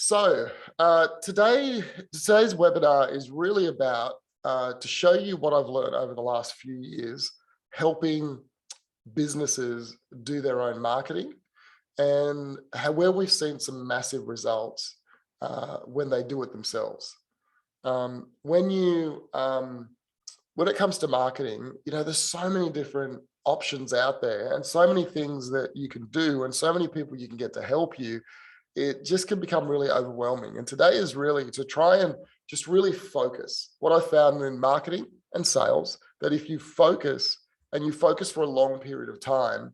Today's webinar is really about to show you what I've learned over the last few years, helping businesses do their own marketing, and where we've seen some massive results when they do it themselves. When it comes to marketing, there's so many different options out there and so many things that you can do and so many people you can get to help you. It just can become really overwhelming. And today is really to try and just really focus. What I found in marketing and sales, that if you focus and you focus for a long period of time,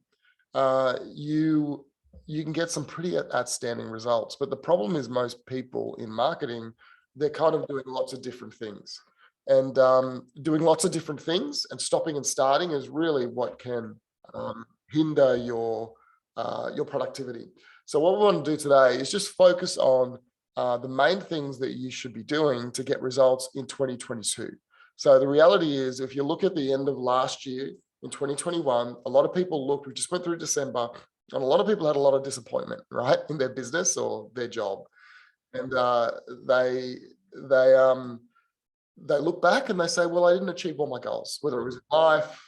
you can get some pretty outstanding results. But the problem is most people in marketing, they're kind of doing lots of different things. And doing lots of different things and stopping and starting is really what can hinder your productivity. So what we want to do today is just focus on the main things that you should be doing to get results in 2022. So the reality is, if you look at the end of last year in 2021, a lot of people we just went through December, and a lot of people had a lot of disappointment, right, in their business or their job. And they look back and they say, well, I didn't achieve all my goals, whether it was in life,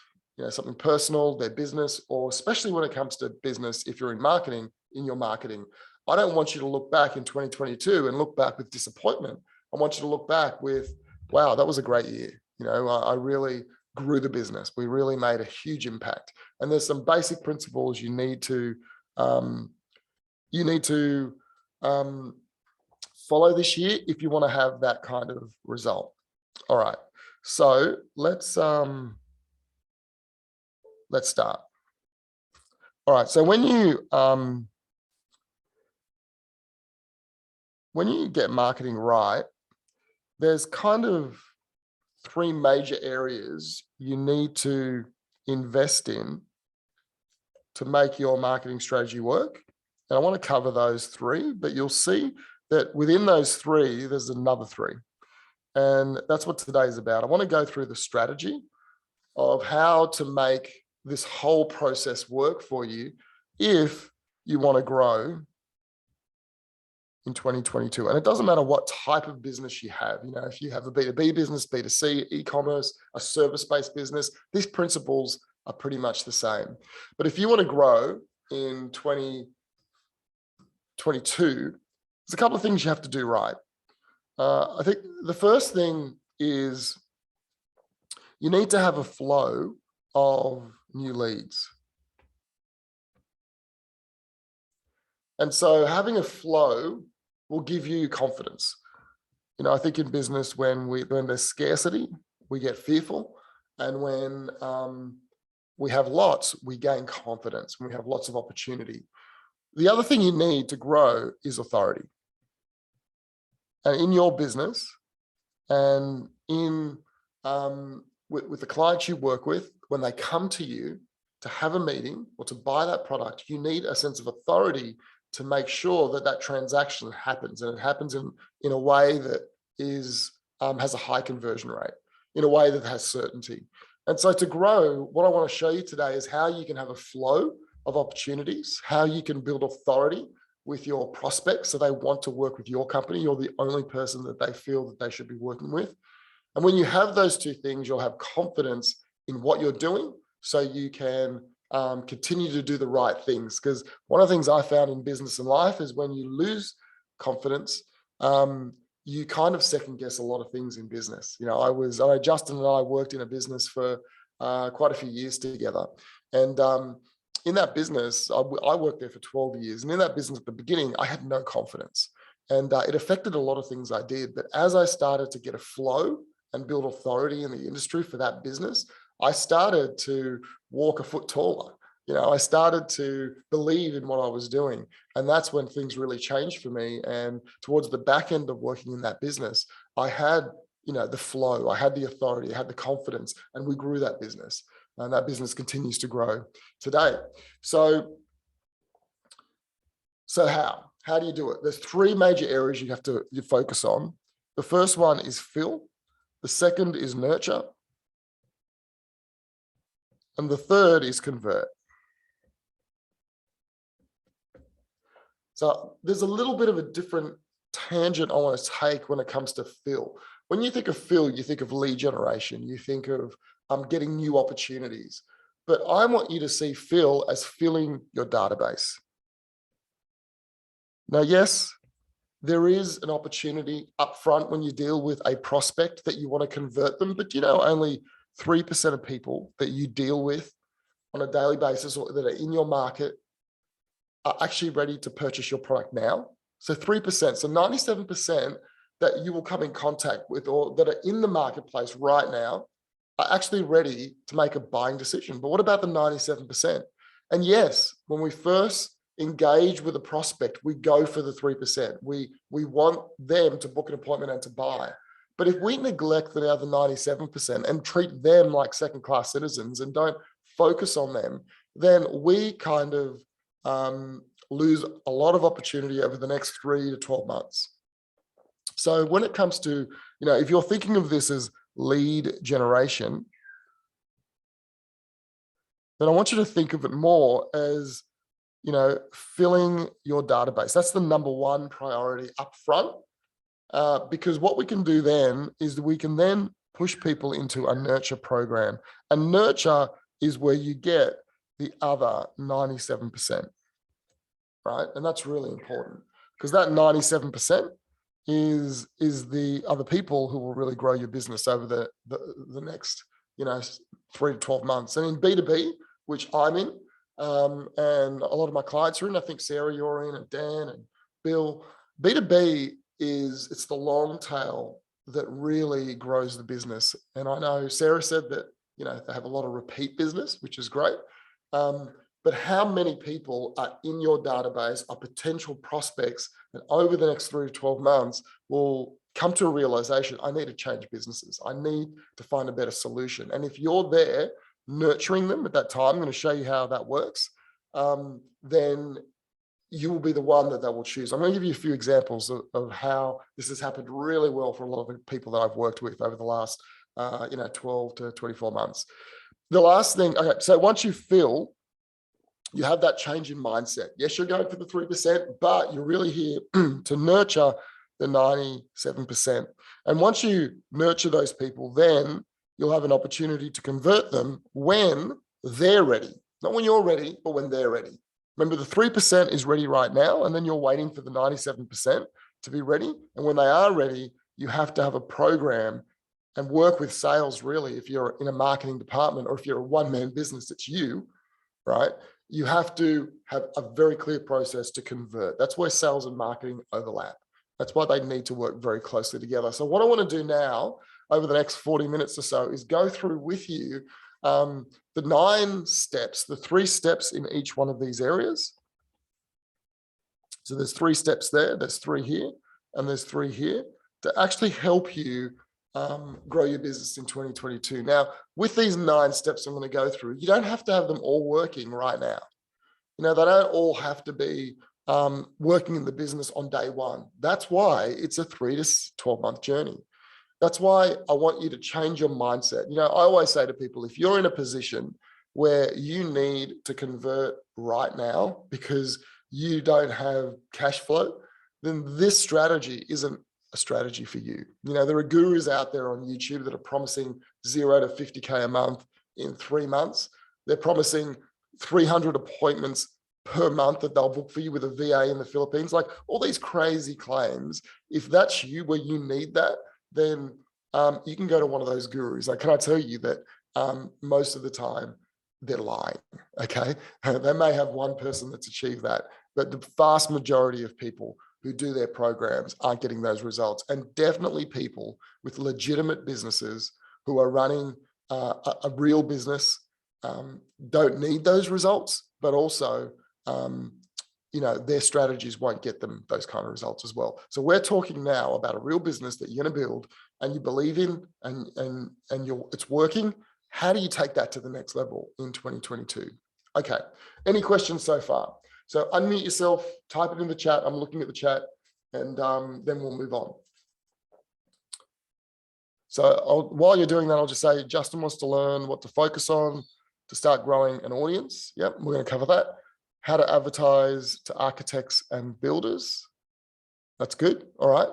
something personal, their business, or especially when it comes to business, if you're in marketing, in your marketing. I don't want you to look back in 2022 and look back with disappointment. I want you to look back with, wow, that was a great year. I really grew the business. We really made a huge impact. And there's some basic principles you need to follow this year if you want to have that kind of result. All right, so let's start. All right, so when you get marketing right, there's kind of three major areas you need to invest in to make your marketing strategy work. And I want to cover those three, but you'll see that within those three, there's another three. And that's what today is about. I want to go through the strategy of how to make this whole process work for you if you want to grow in 2022. And it doesn't matter what type of business you have. If you have a B2B business, B2C, e-commerce, a service-based business, these principles are pretty much the same. But if you want to grow in 2022, there's a couple of things you have to do right. I think the first thing is you need to have a flow of new leads. And so having a flow will give you confidence. I think in business, when there's scarcity, we get fearful. And when we have lots, we gain confidence. When we have lots of opportunity. The other thing you need to grow is authority. And in your business and with the clients you work with, when they come to you to have a meeting or to buy that product, you need a sense of authority to make sure that that transaction happens, and it happens in a way that has a high conversion rate, in a way that has certainty. And so to grow, what I want to show you today is how you can have a flow of opportunities, how you can build authority with your prospects so they want to work with your company. You're the only person that they feel that they should be working with. And when you have those two things, you'll have confidence in what you're doing so you can continue to do the right things. Because one of the things I found in business and life is when you lose confidence, you kind of second guess a lot of things in business. Justin and I worked in a business for quite a few years together. And in that business, I worked there for 12 years. And in that business at the beginning, I had no confidence. And it affected a lot of things I did. But as I started to get a flow and build authority in the industry for that business, I started to walk a foot taller. I started to believe in what I was doing. And that's when things really changed for me. And towards the back end of working in that business, I had, the flow, I had the authority, I had the confidence, and we grew that business. And that business continues to grow today. So how? How do you do it? There's three major areas you have to focus on. The first one is fill. The second is nurture. And the third is convert. So there's a little bit of a different tangent I want to take when it comes to fill. When you think of fill, you think of lead generation, you think of getting new opportunities. But I want you to see fill as filling your database. Now, yes, there is an opportunity up front when you deal with a prospect that you want to convert them, but only 3% of people that you deal with on a daily basis or that are in your market are actually ready to purchase your product now. So 3%, so 97% that you will come in contact with or that are in the marketplace right now are actually ready to make a buying decision. But what about the 97%? And yes, when we first engage with a prospect, we go for the 3%. We want them to book an appointment and to buy. But if we neglect the other 97% and treat them like second-class citizens and don't focus on them, then we kind of lose a lot of opportunity over the next 3 to 12 months. So when it comes to, if you're thinking of this as lead generation, then I want you to think of it more as, filling your database. That's the number one priority up front, because what we can do then is that we can then push people into a nurture program. And nurture is where you get the other 97%, right? And that's really important because that 97% is the other people who will really grow your business over the next 3 to 12 months. And in B2B, which I'm in, and a lot of my clients are in, I think Sarah, you're in, and Dan and Bill, B2B it's the long tail that really grows the business. And I know Sarah said that they have a lot of repeat business, which is great. But how many people are in your database, are potential prospects, and over the next 3 to 12 months will come to a realization, I need to change businesses. I need to find a better solution. And if you're there nurturing them at that time, I'm going to show you how that works, then you will be the one that they will choose. I'm going to give you a few examples of how this has happened really well for a lot of the people that I've worked with over the last 12 to 24 months. The last thing, okay, so once you fill, you have that change in mindset. Yes, you're going for the 3%, but you're really here to nurture the 97%. And once you nurture those people, then you'll have an opportunity to convert them when they're ready. Not when you're ready, but when they're ready. Remember, the 3% is ready right now, and then you're waiting for the 97% to be ready. And when they are ready, you have to have a program and work with sales, really, if you're in a marketing department or if you're a one-man business, it's you, right? You have to have a very clear process to convert. That's where sales and marketing overlap. That's why they need to work very closely together. So what I want to do now over the next 40 minutes or so is go through with you the 9 steps, the 3 steps in each one of these areas. So there's 3 steps there, there's 3 here, and there's 3 here to actually help you grow your business in 2022. Now, with these 9 steps I'm going to go through, you don't have to have them all working right now. They don't all have to be working in the business on day one. That's why it's a 3 to 12 month journey. That's why I want you to change your mindset. I always say to people, if you're in a position where you need to convert right now because you don't have cash flow, then this strategy isn't a strategy for you. There are gurus out there on YouTube that are promising 0 to 50K a month in 3 months. They're promising 300 appointments per month that they'll book for you with a VA in the Philippines. Like all these crazy claims. If that's you, where you need that, then you can go to one of those gurus. Like, can I tell you that most of the time they're lying, okay? They may have one person that's achieved that, but the vast majority of people who do their programs aren't getting those results. And definitely people with legitimate businesses who are running a real business don't need those results, but also, their strategies won't get them those kind of results as well. So we're talking now about a real business that you're going to build and you believe in and it's working. How do you take that to the next level in 2022? Okay. Any questions so far? So unmute yourself, type it in the chat. I'm looking at the chat, and then we'll move on. So while you're doing that, I'll just say Justin wants to learn what to focus on to start growing an audience. Yep, we're going to cover that. How to advertise to architects and builders. That's good. All right.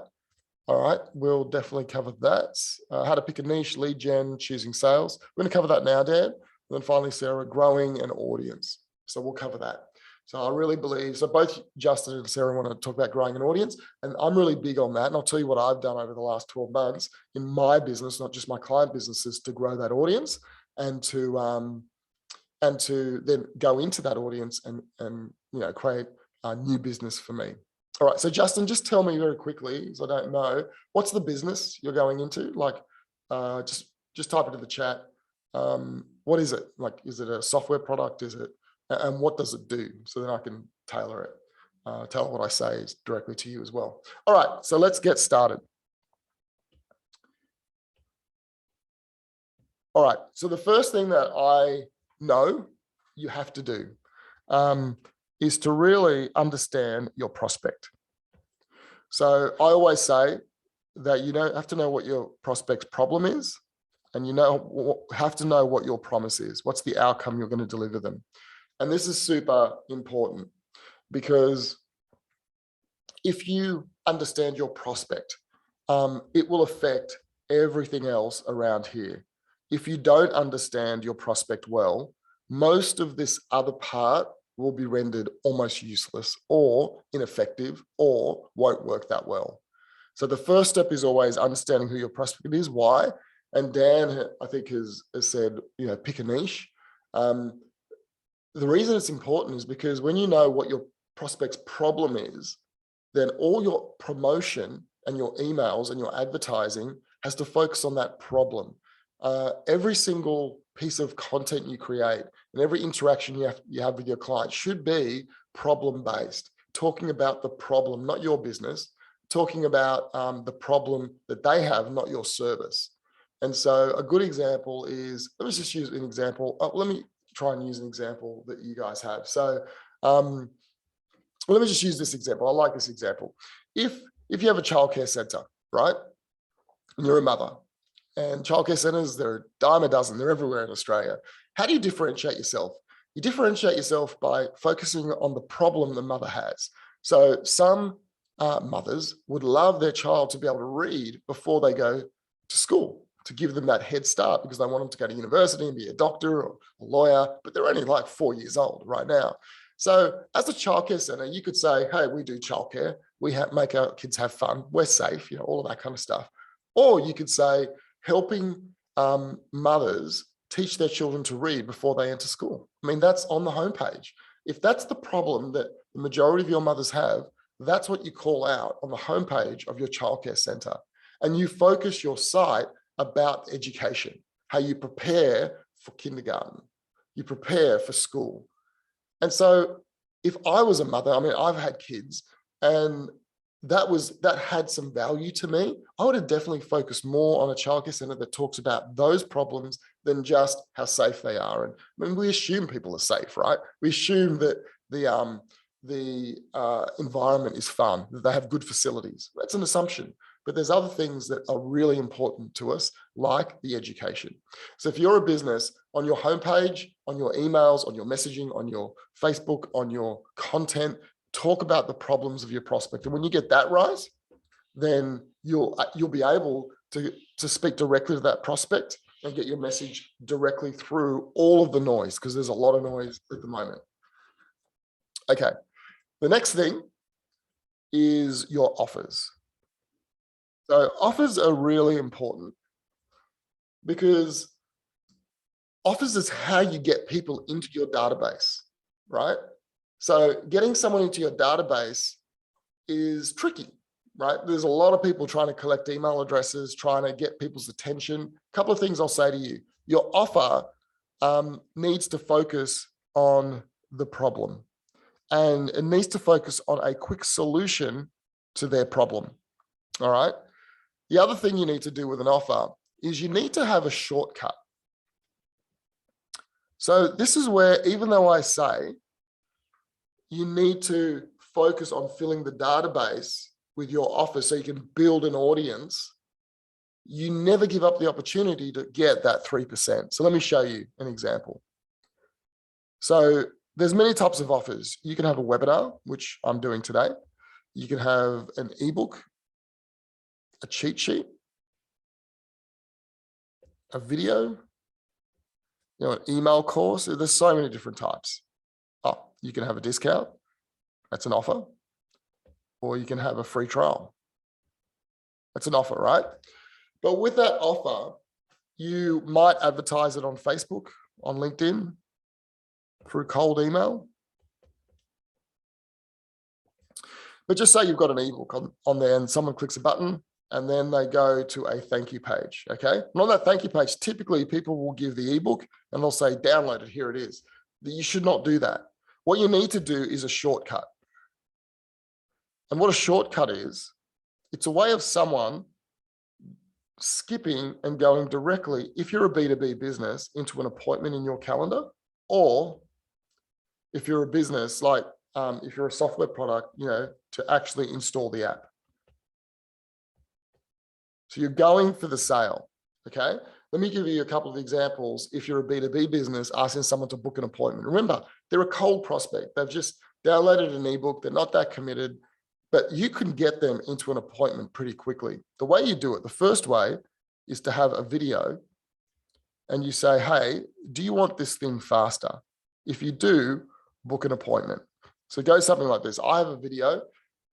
All right. We'll definitely cover that. How to pick a niche, lead gen, choosing sales. We're going to cover that now, Dan. And then finally, Sarah, growing an audience. So we'll cover that. So I really believe, so both Justin and Sarah want to talk about growing an audience, and I'm really big on that. And I'll tell you what I've done over the last 12 months in my business, not just my client businesses, to grow that audience and to then go into that audience and create a new business for me. All right, so Justin, just tell me very quickly, because I don't know, what's the business you're going into? Like, just type it in the chat. What is it? Like, is it a software product? Is it, and what does it do? So then I can tailor it, tell what I say directly to you as well. All right, so let's get started. All right, so the first thing that I know you have to do is to really understand your prospect. So I always say that you don't have to know what your prospect's problem is, and have to know what your promise is. What's the outcome you're going to deliver them? And this is super important, because if you understand your prospect, it will affect everything else around here. If you don't understand your prospect well, most of this other part will be rendered almost useless or ineffective or won't work that well. So the first step is always understanding who your prospect is, why. And Dan, I think, has said, pick a niche. The reason it's important is because when you know what your prospect's problem is, then all your promotion and your emails and your advertising has to focus on that problem. Every single piece of content you create and every interaction you have with your client should be problem-based, talking about the problem, not your business, talking about the problem that they have, not your service. And so a good example is, let me just use an example. Let me try and use an example that you guys have. So let me just use this example. I like this example. If you have a childcare center, right, and you're a mother, and childcare centers, they're a dime a dozen. They're everywhere in Australia. How do you differentiate yourself? You differentiate yourself by focusing on the problem the mother has. So some mothers would love their child to be able to read before they go to school, to give them that head start, because they want them to go to university and be a doctor or a lawyer, but they're only like 4 years old right now. So as a childcare center, you could say, hey, we do childcare. We make our kids have fun. We're safe, all of that kind of stuff. Or you could say, helping mothers teach their children to read before they enter school. I mean, that's on the homepage. If that's the problem that the majority of your mothers have, that's what you call out on the homepage of your childcare center. And you focus your site about education, how you prepare for kindergarten, you prepare for school. And so if I was a mother, I mean, I've had kids, and that had some value to me, I would have definitely focused more on a childcare center that talks about those problems than just how safe they are. And I mean, we assume people are safe, right? We assume that the environment is fun, that they have good facilities. That's an assumption. But there's other things that are really important to us, like the education. So if you're a business, on your homepage, on your emails, on your messaging, on your Facebook, on your content, talk about the problems of your prospect. And when you get that right, then you'll be able to speak directly to that prospect and get your message directly through all of the noise, because there's a lot of noise at the moment. Okay, the next thing is your offers. So offers are really important, because offers is how you get people into your database, right? So getting someone into your database is tricky, right? There's a lot of people trying to collect email addresses, trying to get people's attention. A couple of things I'll say to you. Your offer needs to focus on the problem, and it needs to focus on a quick solution to their problem, all right? The other thing you need to do with an offer is you need to have a shortcut. So this is where, even though I say you need to focus on filling the database with your offer so you can build an audience, you never give up the opportunity to get that 3%. So let me show you an example. So there's many types of offers. You can have a webinar, which I'm doing today. You can have an ebook, a cheat sheet, a video, an email course. There's so many different types. Oh, you can have a discount. That's an offer. Or you can have a free trial. That's an offer, right? But with that offer, you might advertise it on Facebook, on LinkedIn, through cold email. But just say you've got an ebook on there and someone clicks a button and then they go to a thank you page, okay? And on that thank you page, typically people will give the ebook and they'll say, download it, here it is. You should not do that. What you need to do is a shortcut. And what a shortcut is, it's a way of someone skipping and going directly, if you're a B2B business, into an appointment in your calendar, or if you're a business, like if you're a software product, to actually install the app. So you're going for the sale, okay? Let me give you a couple of examples. If you're a B2B business asking someone to book an appointment, remember, they're a cold prospect. They've just downloaded an ebook. They're not that committed, but you can get them into an appointment pretty quickly. The way you do it, the first way is to have a video and you say, hey, do you want this thing faster? If you do, book an appointment. So go something like this. I have a video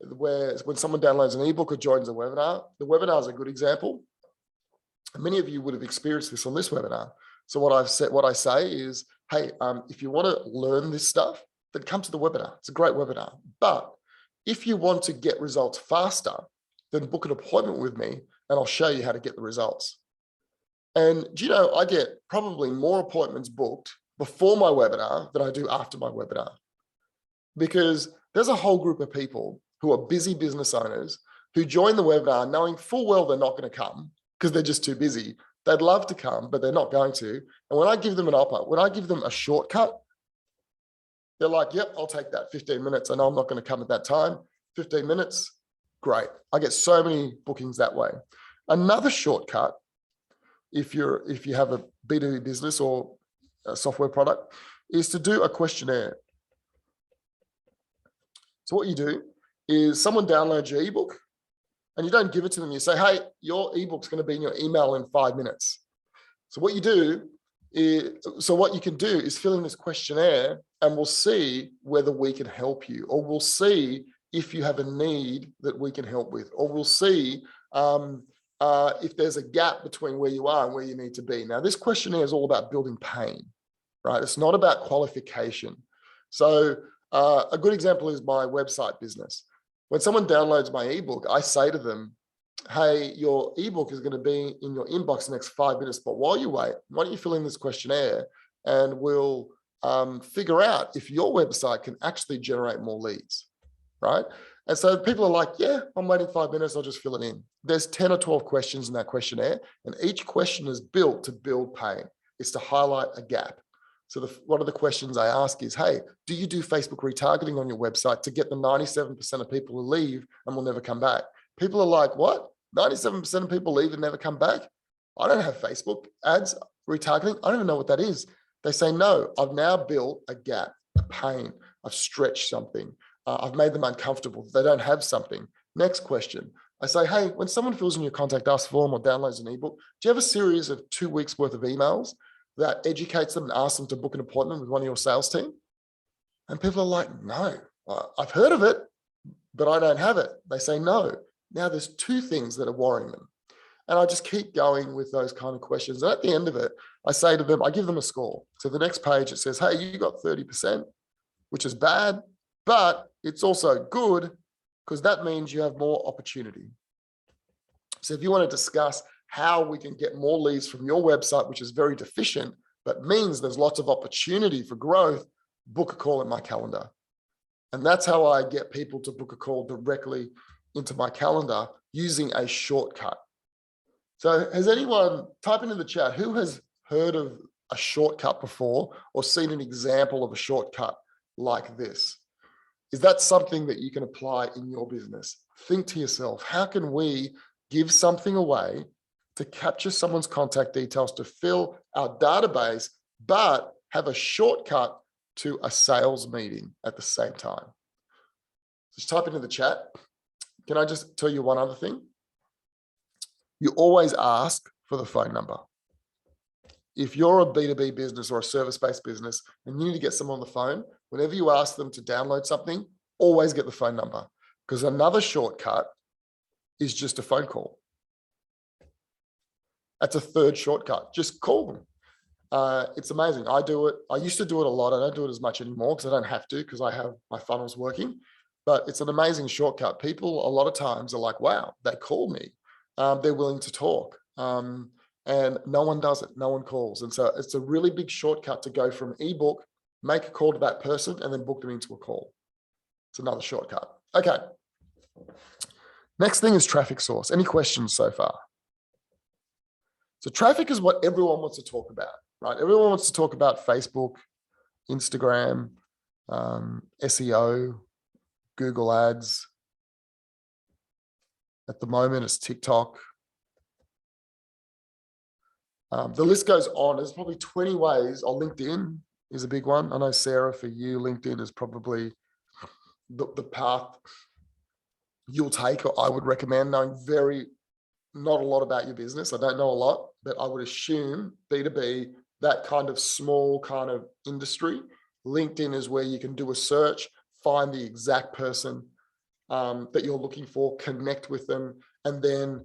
where when someone downloads an ebook or joins a webinar, the webinar is a good example. Many of you would have experienced this on this webinar. So what I say is, hey, if you want to learn this stuff, then come to the webinar. It's a great webinar. But if you want to get results faster, then book an appointment with me and I'll show you how to get the results. And do you know, I get probably more appointments booked before my webinar than I do after my webinar. Because there's a whole group of people who are busy business owners who join the webinar knowing full well they're not going to come because they're just too busy. They'd love to come, but they're not going to. And when I give them an offer, when I give them a shortcut, they're like, yep, I'll take that. 15 minutes. I know I'm not going to come at that time. 15 minutes, great. I get so many bookings that way. Another shortcut, if you have a B2B business or a software product, is to do a questionnaire. So what you do is someone downloads your ebook and you don't give it to them. You say, hey, your ebook's going to be in your email in 5 minutes. So what you do is, what you can do is fill in this questionnaire and we'll see whether we can help you, or we'll see if you have a need that we can help with, or we'll see if there's a gap between where you are and where you need to be. Now, this questionnaire is all about building pain, right? It's not about qualification. So a good example is my website business. When someone downloads my ebook, I say to them, hey, your ebook is going to be in your inbox the next 5 minutes, but while you wait, why don't you fill in this questionnaire and we'll figure out if your website can actually generate more leads, right? And so people are like, yeah, I'm waiting 5 minutes, I'll just fill it in. There's 10 or 12 questions in that questionnaire, and each question is built to build pain. It's to highlight a gap. So one of the questions I ask is, hey, do you do Facebook retargeting on your website to get the 97% of people who leave and will never come back? People are like, what? 97% of people leave and never come back? I don't have Facebook ads, retargeting. I don't even know what that is. They say, no, I've now built a gap, a pain. I've stretched something. I've made them uncomfortable. They don't have something. Next question. I say, hey, when someone fills in your contact us form or downloads an ebook, do you have a series of 2 weeks worth of emails that educates them and asks them to book an appointment with one of your sales team? And people are like, no, I've heard of it, but I don't have it. They say no. Now there's 2 things that are worrying them. And I just keep going with those kind of questions. And at the end of it, I say to them, I give them a score. So the next page, it says, hey, you got 30%, which is bad, but it's also good because that means you have more opportunity. So if you want to discuss how we can get more leads from your website, which is very deficient, but means there's lots of opportunity for growth, book a call in my calendar. And that's how I get people to book a call directly into my calendar using a shortcut. So has anyone, type into the chat, who has heard of a shortcut before or seen an example of a shortcut like this? Is that something that you can apply in your business? Think to yourself, how can we give something away to capture someone's contact details, to fill our database, but have a shortcut to a sales meeting at the same time? Just type into the chat. Can I just tell you one other thing? You always ask for the phone number. If you're a B2B business or a service-based business and you need to get someone on the phone, whenever you ask them to download something, always get the phone number, because another shortcut is just a phone call. That's a third shortcut. Just call them. It's amazing. I do it. I used to do it a lot. I don't do it as much anymore because I don't have to, because I have my funnels working, but it's an amazing shortcut. People a lot of times are like, wow, they call me. They're willing to talk. And no one does it. No one calls. And so it's a really big shortcut to go from ebook, make a call to that person, and then book them into a call. It's another shortcut. Okay. Next thing is traffic source. Any questions so far? So traffic is what everyone wants to talk about, right? Everyone wants to talk about Facebook, Instagram, SEO, Google Ads. At the moment, it's TikTok. The list goes on. There's probably 20 ways. LinkedIn is a big one. I know, Sarah, for you, LinkedIn is probably the path you'll take, or I would recommend, knowing not a lot about your business. I don't know a lot, but I would assume B2B, that kind of small kind of industry, LinkedIn is where you can do a search, find the exact person that you're looking for, connect with them, and then,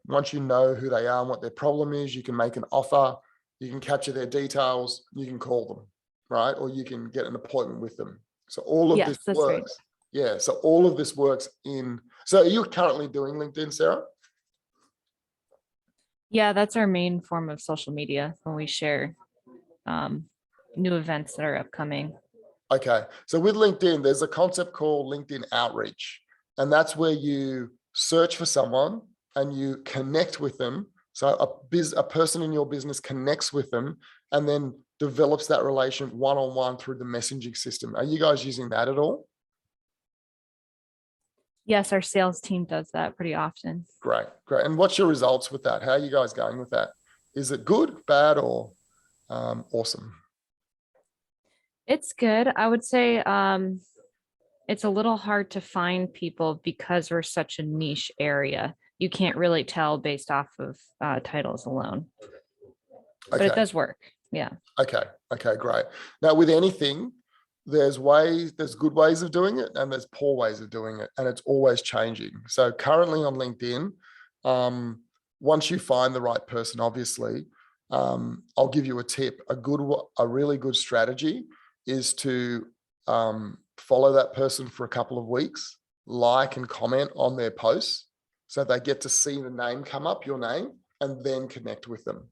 once you know who they are and what their problem is, you can make an offer, you can capture their details, you can call them, right? Or you can get an appointment with them. So all of this works. Right. Yeah. So all of this works so are you currently doing LinkedIn, Sarah? Yeah, that's our main form of social media when we share new events that are upcoming. Okay. So with LinkedIn, there's a concept called LinkedIn outreach. And that's where you search for someone and you connect with them. So a person in your business connects with them and then develops that relation one-on-one through the messaging system. Are you guys using that at all? Yes, our sales team does that pretty often. Great, great. And what's your results with that? How are you guys going with that? Is it good, bad, or awesome? It's good. I would say it's a little hard to find people because we're such a niche area. You can't really tell based off of titles alone. But it does work. Yeah. Okay. Okay, great. Now with anything, there's good ways of doing it and there's poor ways of doing it, and it's always changing. So currently on LinkedIn, once you find the right person, obviously, I'll give you a tip. A really good strategy is to follow that person for a couple of weeks, like and comment on their posts so they get to see the name come up, your name, and then connect with them.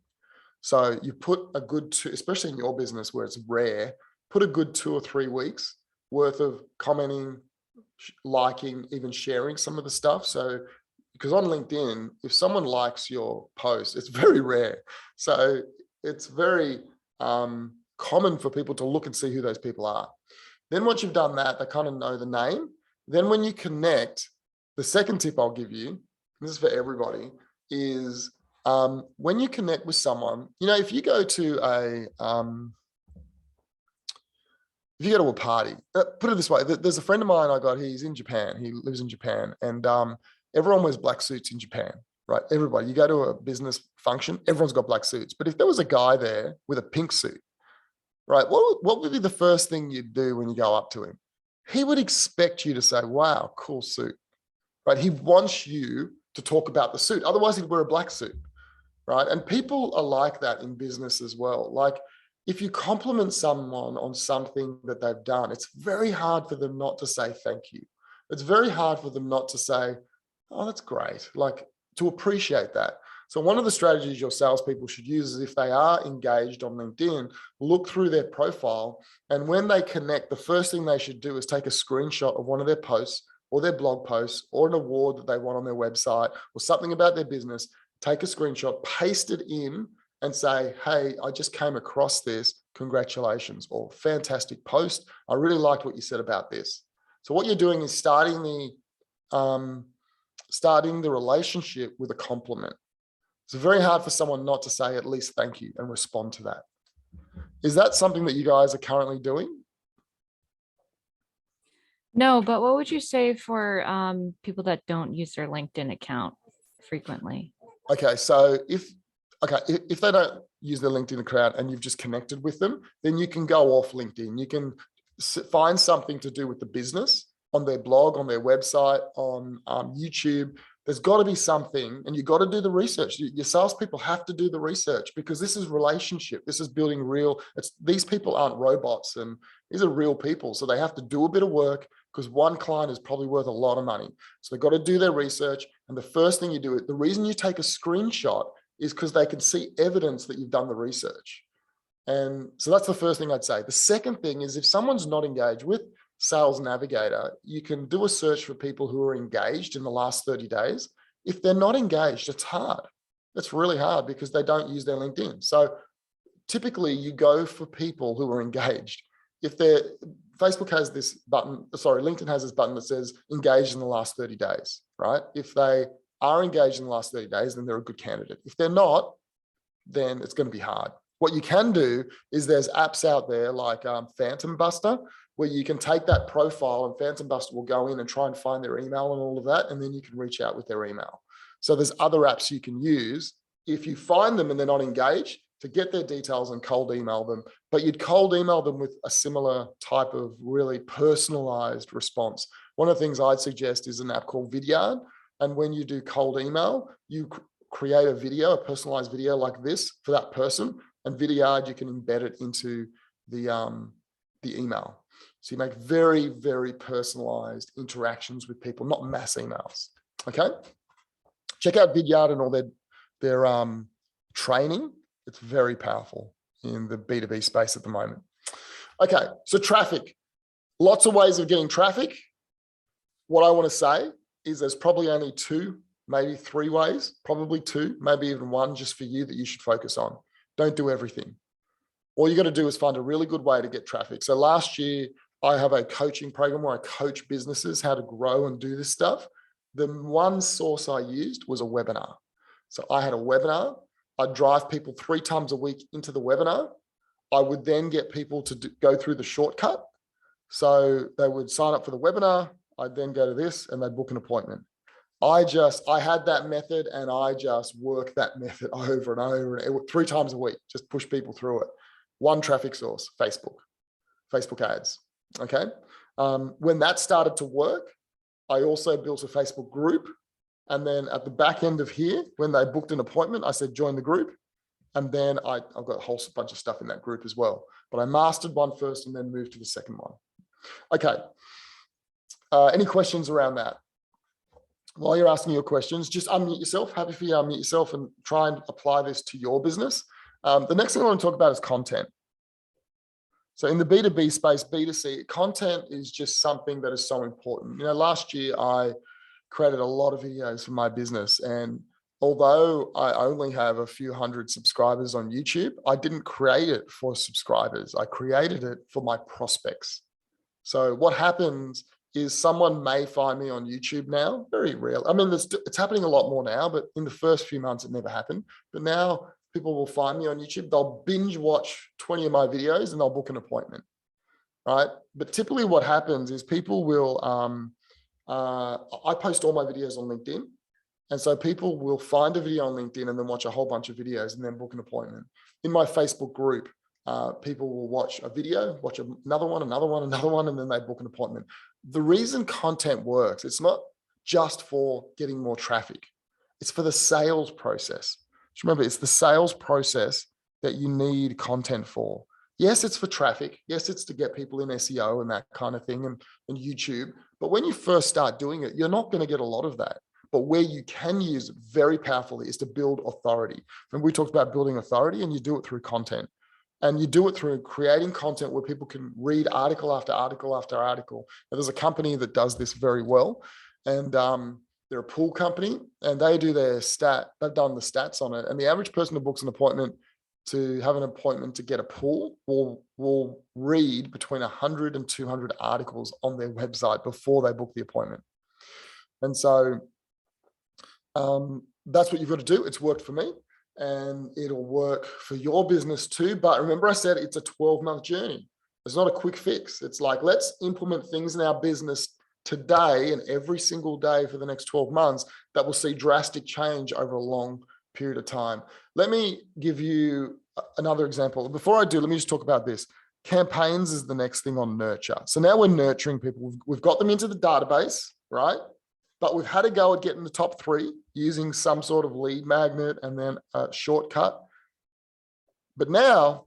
So you put a good especially in your business where it's rare, put a good 2 or 3 weeks worth of commenting, liking, even sharing some of the stuff. So, because on LinkedIn, if someone likes your post, it's very rare. So it's very common for people to look and see who those people are. Then once you've done that, they kind of know the name. Then when you connect, the second tip I'll give you, this is for everybody, is when you connect with someone, if you go to a party, put it this way, there's a friend of mine he's in Japan, he lives in Japan, and everyone wears black suits in Japan, right? Everybody, you go to a business function, everyone's got black suits. But if there was a guy there with a pink suit, right, what would be the first thing you'd do when you go up to him? He would expect you to say, wow, cool suit, right? He wants you to talk about the suit. Otherwise, he'd wear a black suit, right? And people are like that in business as well. Like, if you compliment someone on something that they've done, it's very hard for them not to say thank you. It's very hard for them not to say, oh, that's great, like to appreciate that. So one of the strategies your salespeople should use is, if they are engaged on LinkedIn, look through their profile. And when they connect, the first thing they should do is take a screenshot of one of their posts or their blog posts or an award that they want on their website or something about their business. Take a screenshot, paste it in, and say, hey, I just came across this, congratulations, or fantastic post. I really liked what you said about this. So what you're doing is starting the relationship with a compliment. It's very hard for someone not to say at least thank you and respond to that. Is that something that you guys are currently doing? No, but what would you say for people that don't use their LinkedIn account frequently? Okay, so if they don't use their LinkedIn account and you've just connected with them, then you can go off LinkedIn. You can find something to do with the business on their blog, on their website, on YouTube. There's got to be something, and you've got to do the research. Your salespeople have to do the research because this is relationship. This is building real. These people aren't robots, and these are real people. So they have to do a bit of work because one client is probably worth a lot of money. So they've got to do their research. And the first thing you do, the reason you take a screenshot is because they can see evidence that you've done the research. And so that's the first thing I'd say. The second thing is if someone's not engaged with Sales Navigator, you can do a search for people who are engaged in the last 30 days. If they're not engaged, it's hard. It's really hard because they don't use their LinkedIn. So typically you go for people who are engaged. If they're, Facebook has this button, sorry, LinkedIn has this button that says engaged in the last 30 days, right? If they are engaged in the last 30 days, then they're a good candidate. If they're not, then it's going to be hard. What you can do is there's apps out there like Phantom Buster, where you can take that profile and Phantom Buster will go in and try and find their email and all of that, and then you can reach out with their email. So there's other apps you can use if you find them and they're not engaged to get their details and cold email them, but you'd cold email them with a similar type of really personalized response. One of the things I'd suggest is an app called Vidyard. And when you do cold email, you create a video, a personalized video like this for that person, and Vidyard, you can embed it into the email. So you make very, very personalized interactions with people, not mass emails. Okay. Check out Vidyard and all their training. It's very powerful in the B2B space at the moment. Okay. So traffic, lots of ways of getting traffic. What I want to say is there's probably only two, maybe three ways, probably two, maybe even one just for you that you should focus on. Don't do everything. All you got to do is find a really good way to get traffic. So last year, I have a coaching program where I coach businesses how to grow and do this stuff. The one source I used was a webinar. So I had a webinar. I'd drive people 3 times a week into the webinar. I would then get people to go through the shortcut. So they would sign up for the webinar. I'd then go to this and they'd book an appointment. I had that method and I just worked that method over and over and 3 times a week, just push people through it. One traffic source, Facebook ads. Okay. When that started to work, I also built a Facebook group. And then at the back end of here, when they booked an appointment, I said, join the group. And then I've got a whole bunch of stuff in that group as well. But I mastered one first and then moved to the second one. Okay. Any questions around that? While you're asking your questions, just unmute yourself. Happy for you to unmute yourself and try and apply this to your business. The next thing I want to talk about is content. So in the B2B space, B2C, content is just something that is so important. You know, last year I created a lot of videos for my business. And although I only have a few hundred subscribers on YouTube, I didn't create it for subscribers. I created it for my prospects. So what happens is someone may find me on YouTube now, very rare. I mean, it's happening a lot more now, but in the first few months, it never happened. But now people will find me on YouTube. They'll binge watch 20 of my videos and they'll book an appointment, right? But typically what happens is people will, I post all my videos on LinkedIn. And so people will find a video on LinkedIn and then watch a whole bunch of videos and then book an appointment. In my Facebook group, people will watch a video, watch another one, and then they book an appointment. The reason content works, it's not just for getting more traffic. It's for the sales process. Just remember, it's the sales process that you need content for. Yes, it's for traffic. Yes, it's to get people in SEO and that kind of thing and YouTube. But when you first start doing it, you're not going to get a lot of that. But where you can use it very powerfully is to build authority. And we talked about building authority, and you do it through content. And you do it through creating content where people can read article after article after article. And there's a company that does this very well. And they're a pool company and they do their they've done the stats on it. And the average person who books an appointment to have an appointment to get a pool will read between 100 and 200 articles on their website before they book the appointment. And so that's what you've got to do. It's worked for me. And it'll work for your business too. But remember I said it's a 12-month journey. It's not a quick fix. It's like, let's implement things in our business today and every single day for the next 12 months that will see drastic change over a long period of time. Let me give you another example. Before I do, let me just talk about this. Campaigns is the next thing on nurture. So now we're nurturing people. We've got them into the database, right? But we've had a go at getting the top 3 using some sort of lead magnet and then a shortcut. But now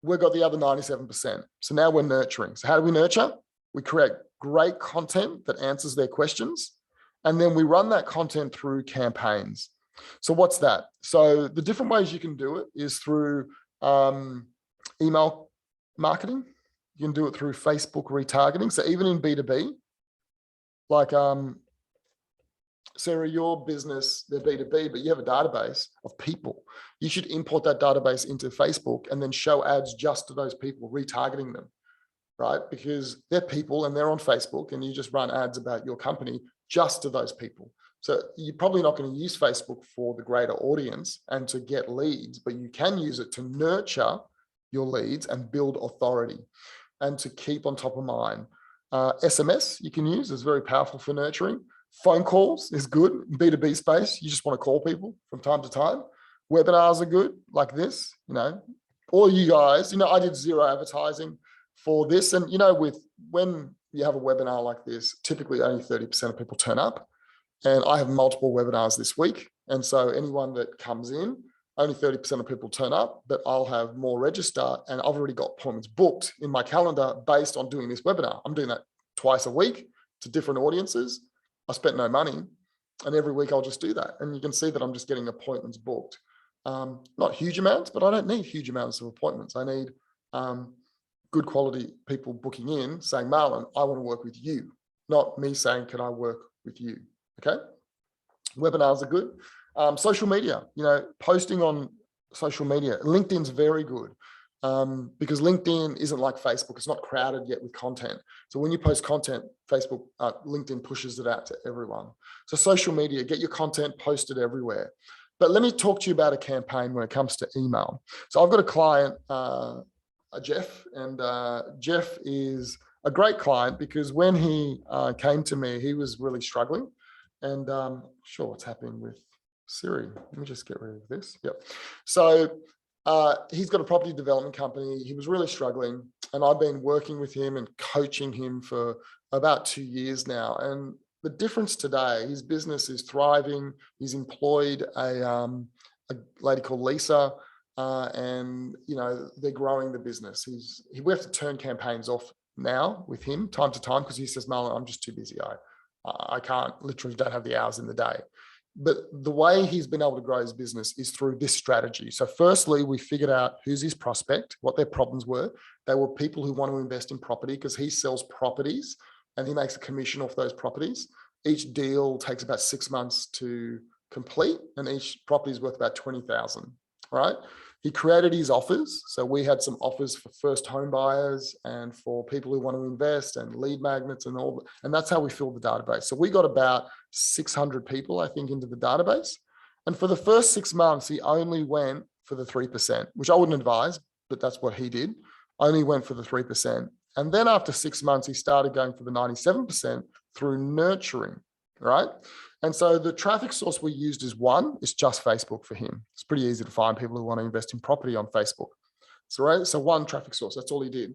we've got the other 97%. So now we're nurturing. So how do we nurture? We create great content that answers their questions. And then we run that content through campaigns. So what's that? So the different ways you can do it is through email marketing. You can do it through Facebook retargeting. So even in B2B, like Sarah, your business, they're B2B, but you have a database of people. You should import that database into Facebook and then show ads just to those people, retargeting them, right? Because they're people and they're on Facebook, and you just run ads about your company just to those people. So you're probably not going to use Facebook for the greater audience and to get leads, but you can use it to nurture your leads and build authority and to keep on top of mind. SMS you can use is very powerful for nurturing. Phone calls is good in B2B space. You just want to call people from time to time. Webinars are good, like this, all you guys, I did 0 advertising for this. And, when you have a webinar like this, typically only 30% of people turn up. And I have multiple webinars this week. And so anyone that comes in, only 30% of people turn up, but I'll have more register. And I've already got appointments booked in my calendar based on doing this webinar. I'm doing that twice a week to different audiences. I spent no money, and every week I'll just do that. And you can see that I'm just getting appointments booked. Not huge amounts, but I don't need huge amounts of appointments. I need good quality people booking in saying, Marlon, I want to work with you, not me saying, can I work with you? Okay. Webinars are good. Social media, posting on social media. LinkedIn's very good. Because LinkedIn isn't like Facebook. It's not crowded yet with content. So when you post content, LinkedIn pushes it out to everyone. So social media, get your content posted everywhere. But let me talk to you about a campaign when it comes to email. So I've got a client, Jeff, and Jeff is a great client because when he came to me, he was really struggling. And sure, what's happening with Siri? Let me just get rid of this. Yep. So he's got a property development company. He was really struggling, and I've been working with him and coaching him for about 2 years now. And the difference today, his business is thriving. He's employed a lady called Lisa, and they're growing the business. We have to turn campaigns off now with him time to time because he says, Marlon, I'm just too busy. I can't, literally don't have the hours in the day. But the way he's been able to grow his business is through this strategy. So firstly, we figured out who's his prospect, what their problems were. They were people who want to invest in property because he sells properties and he makes a commission off those properties. Each deal takes about 6 months to complete, and each property is worth about 20,000, right? He created his offers. So we had some offers for first home buyers and for people who want to invest and lead magnets and all. And that's how we filled the database. So we got about 600 people, I think, into the database. And for the first 6 months, he only went for the 3%, which I wouldn't advise, but that's what he did. Only went for the 3%. And then after 6 months, he started going for the 97% through nurturing, right? And so the traffic source we used is just Facebook for him. It's pretty easy to find people who want to invest in property on Facebook. So, right, so one traffic source, that's all he did.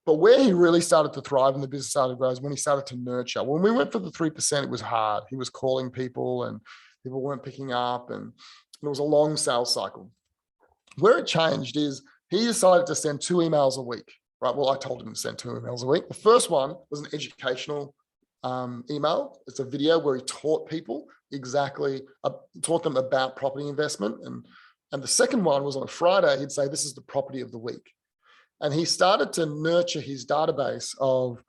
But where he really started to thrive and the business started to grow is when he started to nurture. When we went for the 3%, it was hard. He was calling people and people weren't picking up, and it was a long sales cycle. Where it changed is he decided to send 2 emails a week, right? Well, I told him to send 2 emails a week. The first one was an educational email. It's a video where he taught people taught them about property investment. And the second one was on a Friday. He'd say, this is the property of the week. And he started to nurture his database of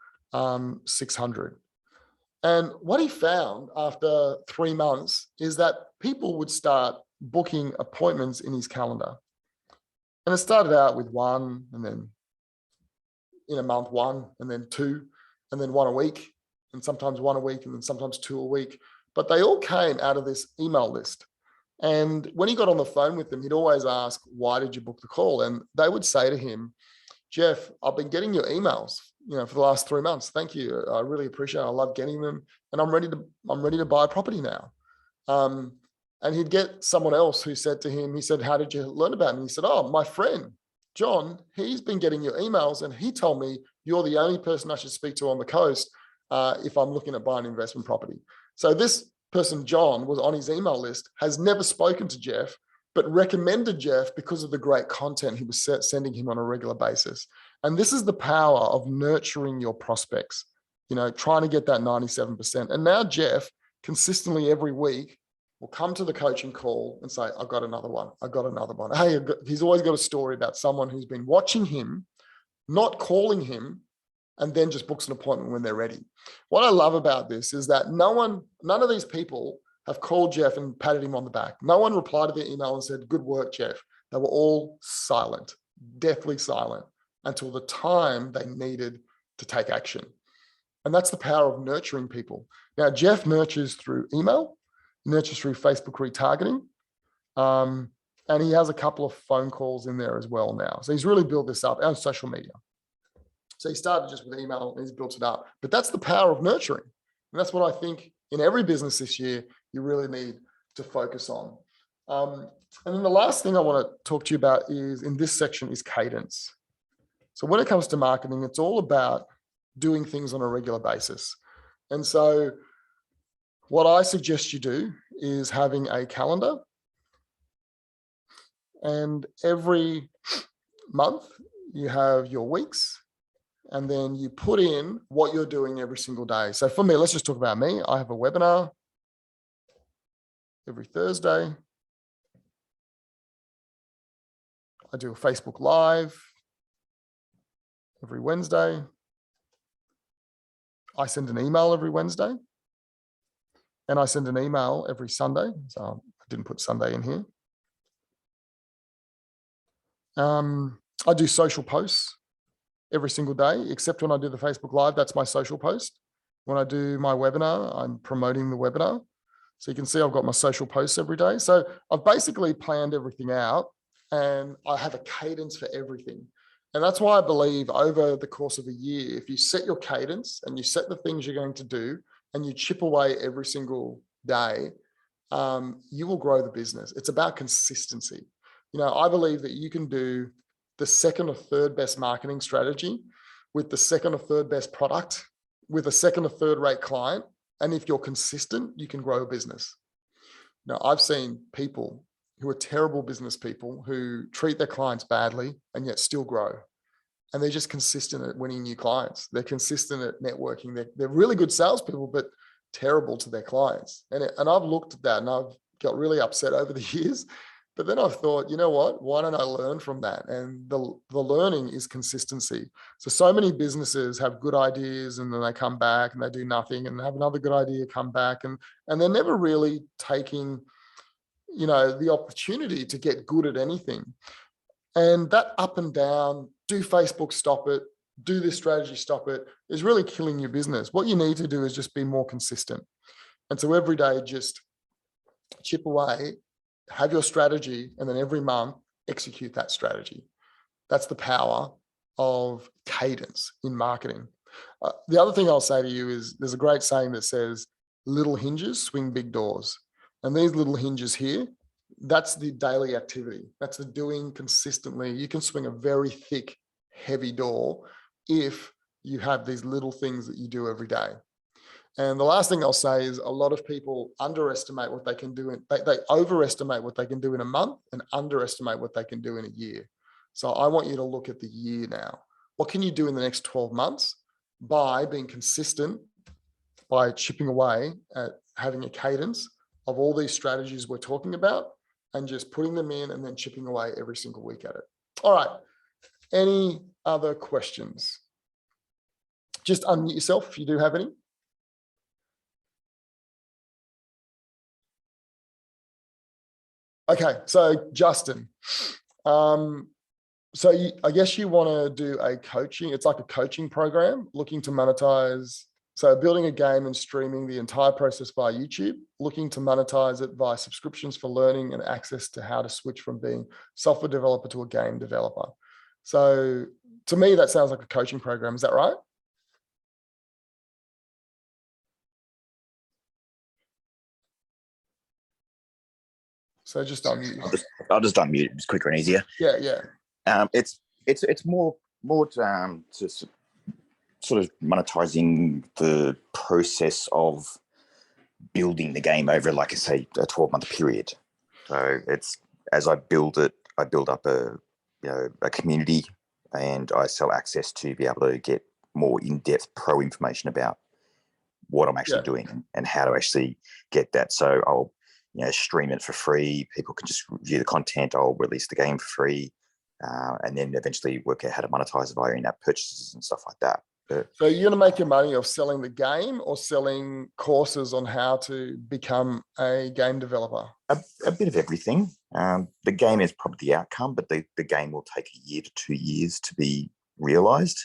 600. And what he found after 3 months is that people would start booking appointments in his calendar. And it started out with 1, and then in a month 1, and then 2, and then 1 a week, and sometimes 1 a week, and then sometimes 2 a week. But they all came out of this email list. And when he got on the phone with them, he'd always ask, why did you book the call? And they would say to him, Jeff, I've been getting your emails, for the last 3 months. Thank you. I really appreciate it. I love getting them, and I'm ready to buy a property now. And he'd get someone else who said to him, he said, how did you learn about me? He said, oh, my friend, John, he's been getting your emails and he told me you're the only person I should speak to on the coast if I'm looking at buying an investment property. So this person, John, was on his email list, has never spoken to Jeff, but recommended Jeff because of the great content he was sending him on a regular basis. And this is the power of nurturing your prospects, trying to get that 97%. And now Jeff consistently every week will come to the coaching call and say, I've got another one. I've got another one. Hey, he's always got a story about someone who's been watching him, not calling him, and then just books an appointment when they're ready. What I love about this is that none of these people have called Jeff and patted him on the back. No one replied to their email and said, good work, Jeff. They were all silent, deathly silent, until the time they needed to take action. And that's the power of nurturing people. Now, Jeff nurtures through email, nurtures through Facebook retargeting, and he has a couple of phone calls in there as well now. So he's really built this up on social media. So he started just with email and he's built it up. But that's the power of nurturing. And that's what I think in every business this year, you really need to focus on. And then the last thing I want to talk to you about is in this section is cadence. So when it comes to marketing, it's all about doing things on a regular basis. And so what I suggest you do is having a calendar, and every month you have your weeks, and then you put in what you're doing every single day. So for me, let's just talk about me. I have a webinar every Thursday. I do a Facebook Live every Wednesday. I send an email every Wednesday. And I send an email every Sunday. So I didn't put Sunday in here. I do social posts every single day, except when I do the Facebook Live, that's my social post. When I do my webinar, I'm promoting the webinar. So you can see I've got my social posts every day. So I've basically planned everything out and I have a cadence for everything. And that's why I believe over the course of a year, if you set your cadence and you set the things you're going to do and you chip away every single day, you will grow the business. It's about consistency. I believe that you can do the second or third best marketing strategy with the second or third best product, with a second or third rate client. And if you're consistent, you can grow a business. Now, I've seen people who are terrible business people who treat their clients badly and yet still grow. And they're just consistent at winning new clients. They're consistent at networking. They're really good salespeople, but terrible to their clients. And I've looked at that and I've got really upset over the years. But then I've thought, you know what? Why don't I learn from that? And the learning is consistency. So many businesses have good ideas and then they come back and they do nothing and have another good idea come back. And they're never really taking, the opportunity to get good at anything. And that up and down, do Facebook, stop it, do this strategy, stop it, is really killing your business. What you need to do is just be more consistent. And so every day, just chip away, have your strategy, and then every month, execute that strategy. That's the power of cadence in marketing. The other thing I'll say to you is there's a great saying that says, little hinges swing big doors. And these little hinges here, that's the daily activity. That's the doing consistently. You can swing a very thick, heavy door if you have these little things that you do every day. And the last thing I'll say is a lot of people underestimate what they can do. They overestimate what they can do in a month and underestimate what they can do in a year. So I want you to look at the year now. What can you do in the next 12 months by being consistent, by chipping away at having a cadence of all these strategies we're talking about and just putting them in and then chipping away every single week at it. All right. Any other questions? Just unmute yourself if you do have any. Okay, so Justin, I guess you want to do a coaching, it's like a coaching program looking to monetize. So building a game and streaming the entire process via YouTube, looking to monetize it via subscriptions for learning and access to how to switch from being software developer to a game developer. So to me, that sounds like a coaching program. Is that right? So just unmute. I'll just unmute it. It's quicker and easier. Yeah. It's more to sort of monetizing the process of building the game over, like I say, a 12-month period. So it's, as I build it, I build up a community, and I sell access to be able to get more in-depth pro information about what I'm actually doing and how to actually get that. So I'll stream it for free. People can just view the content. I'll release the game for free, and then eventually work out how to monetize via in-app purchases and stuff like that. So you're going to make your money off selling the game or selling courses on how to become a game developer? A bit of everything. The game is probably the outcome, but the game will take 1 year to 2 years to be realized.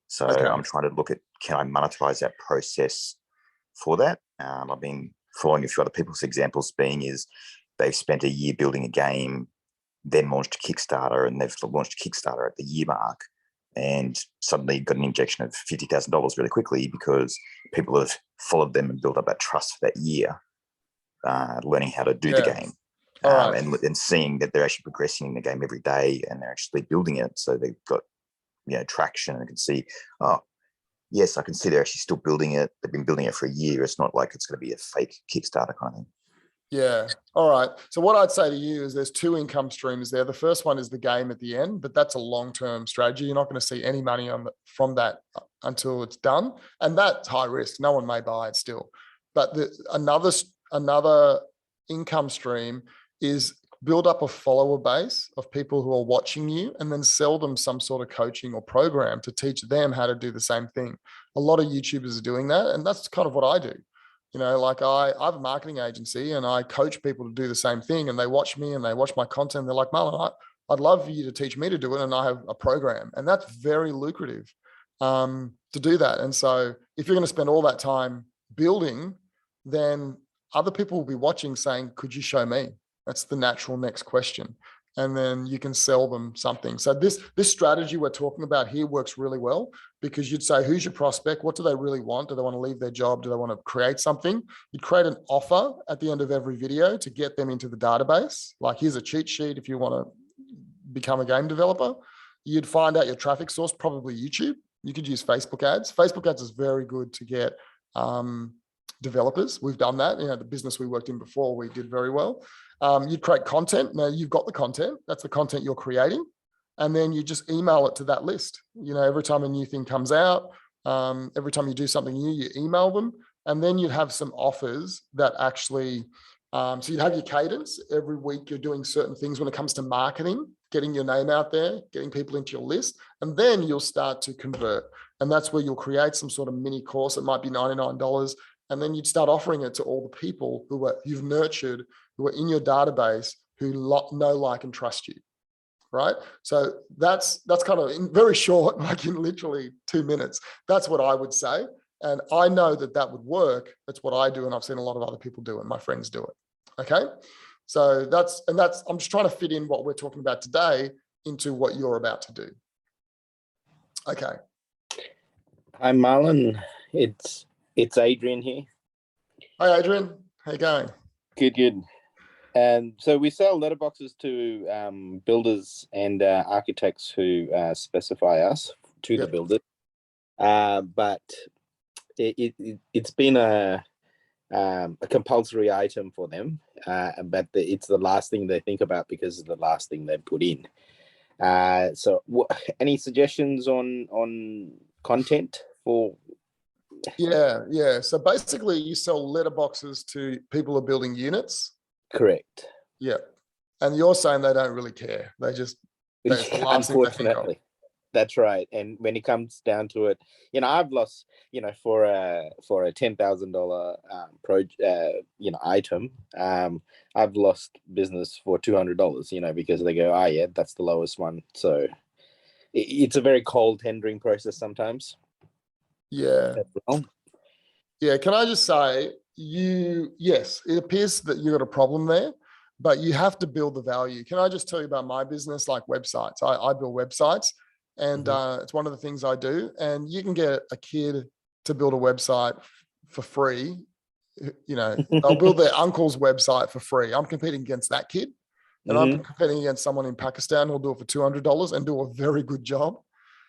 So I'm trying to look at, can I monetize that process for that? I've been following a few other people's examples, being is they've spent 1 year building a game, then launched a Kickstarter, and they've launched a Kickstarter at the year mark, and suddenly got an injection of $50,000 really quickly because people have followed them and built up that trust for that year, learning how to do the game. And seeing that they're actually progressing in the game every day, and they're actually building it. So they've got traction, and I can see, yes, I can see they're actually still building it. They've been building it for 1 year. It's not like it's going to be a fake Kickstarter kind of thing. Yeah. All right. So what I'd say to you is there's 2 income streams there. The first one is the game at the end, but that's a long-term strategy. You're not going to see any money from that until it's done. And that's high risk. No one may buy it still. But another income stream is build up a follower base of people who are watching you, and then sell them some sort of coaching or program to teach them how to do the same thing. A lot of YouTubers are doing that. And that's kind of what I do. Like I have a marketing agency, and I coach people to do the same thing, and they watch me and they watch my content. They're like, Marlon, I'd love for you to teach me to do it. And I have a program, and that's very lucrative to do that. And so if you're going to spend all that time building, then other people will be watching saying, could you show me? That's the natural next question. And then you can sell them something. So this strategy we're talking about here works really well, because you'd say, who's your prospect? What do they really want? Do they want to leave their job? Do they want to create something? You'd create an offer at the end of every video to get them into the database. Like, here's a cheat sheet if you want to become a game developer. You'd find out your traffic source, probably YouTube. You could use Facebook ads. Facebook ads is very good to get developers. We've done that. The business we worked in before, we did very well. You'd create content. Now you've got the content. That's the content you're creating. And then you just email it to that list. Every time a new thing comes out, every time you do something new, you email them. And then you'd have some offers that actually, so you'd have your cadence. Every week you're doing certain things when it comes to marketing, getting your name out there, getting people into your list. And then you'll start to convert. And that's where you'll create some sort of mini course. It might be $99. And then you'd start offering it to all the people you've nurtured, who are in your database, who know, like, and trust you, right? So that's kind of very short, like in literally 2 minutes. That's what I would say. And I know that would work. That's what I do. And I've seen a lot of other people do it. My friends do it. Okay. So I'm just trying to fit in what we're talking about today into what you're about to do. Okay. Hi, Marlon. It's Adrian here. Hi, Adrian. How you going? Good. And so we sell letterboxes to builders and architects who specify us to the builders. But it's been a compulsory item for them, but it's the last thing they think about because it's the last thing they put in. So any suggestions on content for? Yeah. So basically you sell letterboxes to people who are building units. Correct. Yeah. And you're saying they don't really care. That's the last thing they think of. Unfortunately, that's right. And when it comes down to it, I've lost, for a $10,000 item, I've lost business for $200, because they go, yeah, that's the lowest one. So it's a very cold tendering process sometimes. Yeah. Yeah. Can I just say, yes, it appears that you got a problem there, but you have to build the value. Can I just tell you about my business, like websites? I build websites, and it's one of the things I do. And you can get a kid to build a website for free. You know, they'll build their uncle's website for free. I'm competing against that kid, and I'm competing against someone in Pakistan who'll do it for $200 and do a very good job.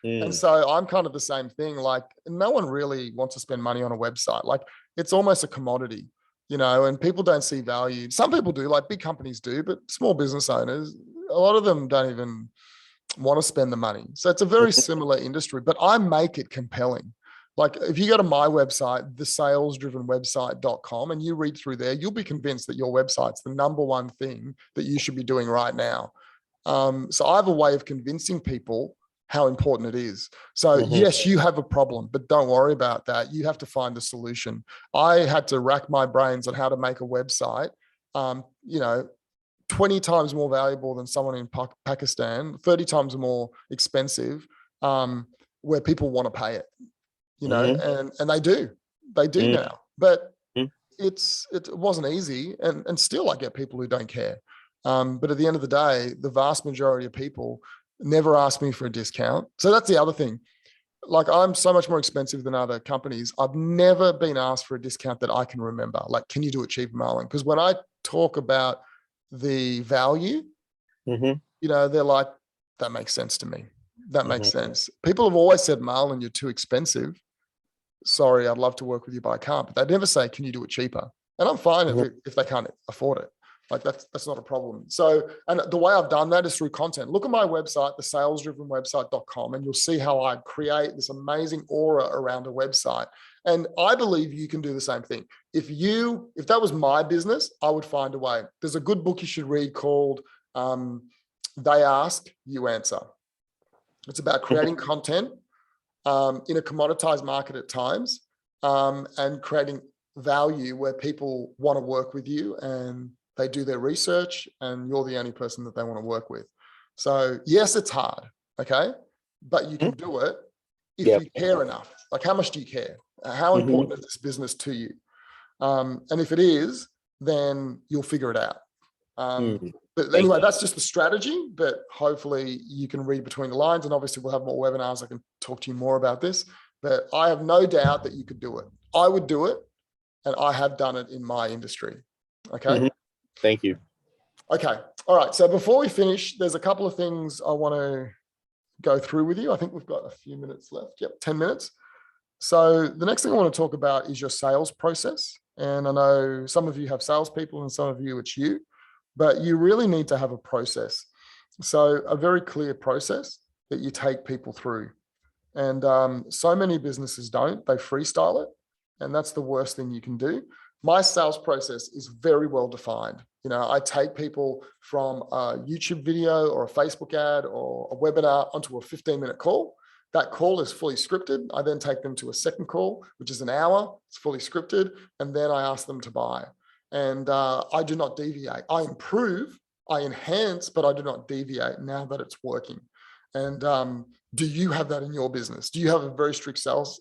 And so I'm kind of the same thing. Like, no one really wants to spend money on a website. Like, it's almost a commodity, you know, and people don't see value. Some people do, like big companies do, but small business owners, a lot of them don't even want to spend the money. So it's a very similar industry, but I make it compelling. Like, if you go to my website, thesalesdrivenwebsite.com, and you read through there, you'll be convinced that your website's the number one thing that you should be doing right now. So I have a way of convincing people how important it is. So yes, you have a problem, but don't worry about that. You have to find a solution. I had to rack my brains on how to make a website, you know, 20 times more valuable than someone in Pakistan, 30 times more expensive, where people want to pay it, you know, and they do now, but it wasn't easy. And still I get people who don't care. But at the end of the day, the vast majority of people never ask me for a discount. So that's the other thing. Like, I'm so much more expensive than other companies. I've never been asked for a discount that I can remember. Like, can you do it cheaper, Marlon? Because when I talk about the value, you know, they're like, that makes sense to me. That makes sense. People have always said, Marlon, you're too expensive. Sorry, I'd love to work with you, but I can't. But they never say, can you do it cheaper? And I'm fine if they can't afford it. Like, that's not a problem. So, and the way I've done that is through content. Look at my website, thesalesdrivenwebsite.com, and you'll see how I create this amazing aura around a website. And I believe you can do the same thing. If that was my business, I would find a way. There's a good book you should read called They Ask, You Answer. It's about creating content in a commoditized market at times, and creating value where people want to work with you, and they do their research, and you're the only person that they want to work with. So yes, it's hard, okay? But you can do it if you care enough. Like, how much do you care? How important is this business to you? And if it is, then you'll figure it out. But anyway, that's just the strategy, but hopefully you can read between the lines, and obviously we'll have more webinars. I can talk to you more about this, but I have no doubt that you could do it. I would do it, and I have done it in my industry. Okay. Thank you. Okay. All right. So before we finish, there's a couple of things I want to go through with you. I think we've got a few minutes left. Yep, 10 minutes. So the next thing I want to talk about is your sales process. And I know some of you have salespeople and some of you it's you, but you really need to have a process. So a very clear process that you take people through. And so many businesses don't. They freestyle it. And that's the worst thing you can do. My sales process is very well defined. You know, I take people from a YouTube video or a Facebook ad or a webinar onto a 15-minute call. That call is fully scripted. I then take them to a second call, which is an hour. It's fully scripted. And then I ask them to buy. And I do not deviate. I improve, I enhance, but I do not deviate now that it's working. And do you have that in your business? Do you have a very strict sales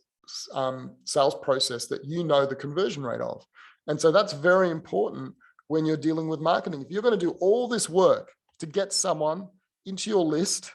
process that you know the conversion rate of? And so that's very important when you're dealing with marketing. If you're going to do all this work to get someone into your list,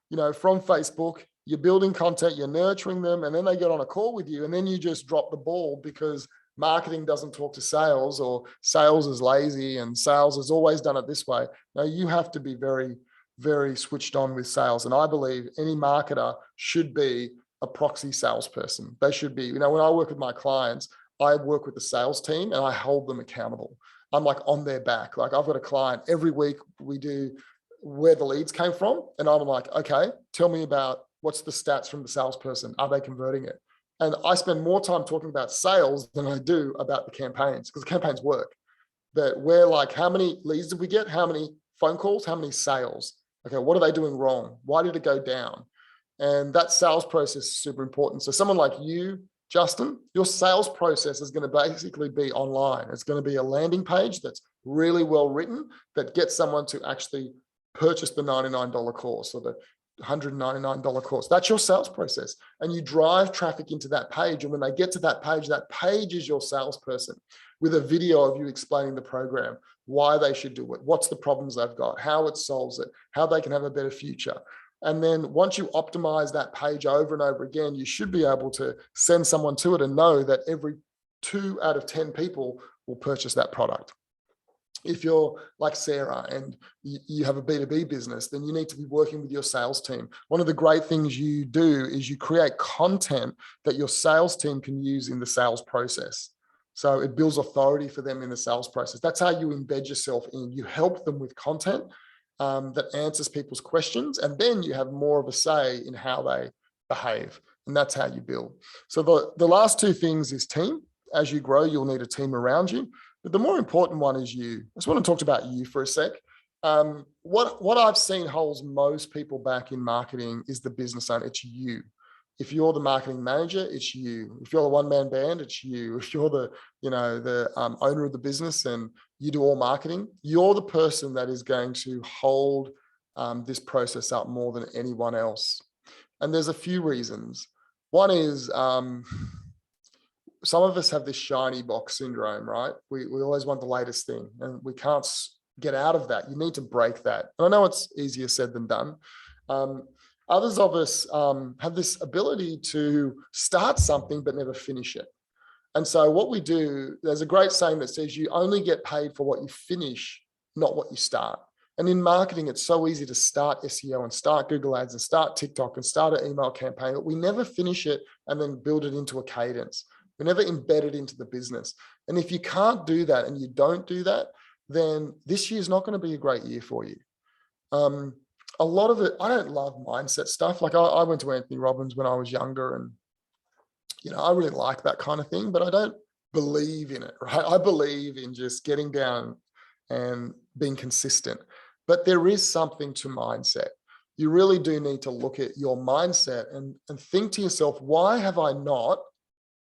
you know, from Facebook, you're building content, you're nurturing them, and then they get on a call with you, and then you just drop the ball because marketing doesn't talk to sales, or sales is lazy and sales has always done it this way. Now, you have to be very, very switched on with sales. And I believe any marketer should be a proxy salesperson. They should be, you know, when I work with my clients, I work with the sales team and I hold them accountable. I'm like on their back. Like, I've got a client every week, we do where the leads came from. And I'm like, okay, tell me about what's the stats from the salesperson. Are they converting it? And I spend more time talking about sales than I do about the campaigns, because the campaigns work. But we're like, how many leads did we get? How many phone calls? How many sales? Okay, what are they doing wrong? Why did it go down? And that sales process is super important. So someone like you, Justin, your sales process is going to basically be online. It's going to be a landing page that's really well written that gets someone to actually purchase the $99 course or the $199 course. That's your sales process. And you drive traffic into that page. And when they get to that page is your salesperson with a video of you explaining the program, why they should do it, what's the problems they've got, how it solves it, how they can have a better future. And then once you optimize that page over and over again, you should be able to send someone to it and know that every 2 out of 10 people will purchase that product. If you're like Sarah and you have a B2B business, then you need to be working with your sales team. One of the great things you do is you create content that your sales team can use in the sales process. So it builds authority for them in the sales process. That's how you embed yourself in. You help them with content that answers people's questions, and then you have more of a say in how they behave. And that's how you build. So the last 2 things is team. As you grow, you'll need a team around you. But the more important one is you. I just want to talk about you for a sec. What I've seen holds most people back in marketing is the business owner. It's you. If you're the marketing manager, it's you. If you're the one-man band, it's you. If you're the owner of the business and you do all marketing, you're the person that is going to hold this process up more than anyone else. And there's a few reasons. One is some of us have this shiny box syndrome, right? We always want the latest thing and we can't get out of that. You need to break that. And I know it's easier said than done. Others of us have this ability to start something but never finish it. And so what we do, there's a great saying that says you only get paid for what you finish, not what you start. And in marketing, it's so easy to start SEO and start Google Ads and start TikTok and start an email campaign, but we never finish it and then build it into a cadence. We never embed it into the business. And if you can't do that and you don't do that, then this year is not going to be a great year for you. A lot of it, I don't love mindset stuff. Like I went to Anthony Robbins when I was younger and, I really like that kind of thing, but I don't believe in it, right? I believe in just getting down and being consistent, but there is something to mindset. You really do need to look at your mindset and think to yourself, why have I not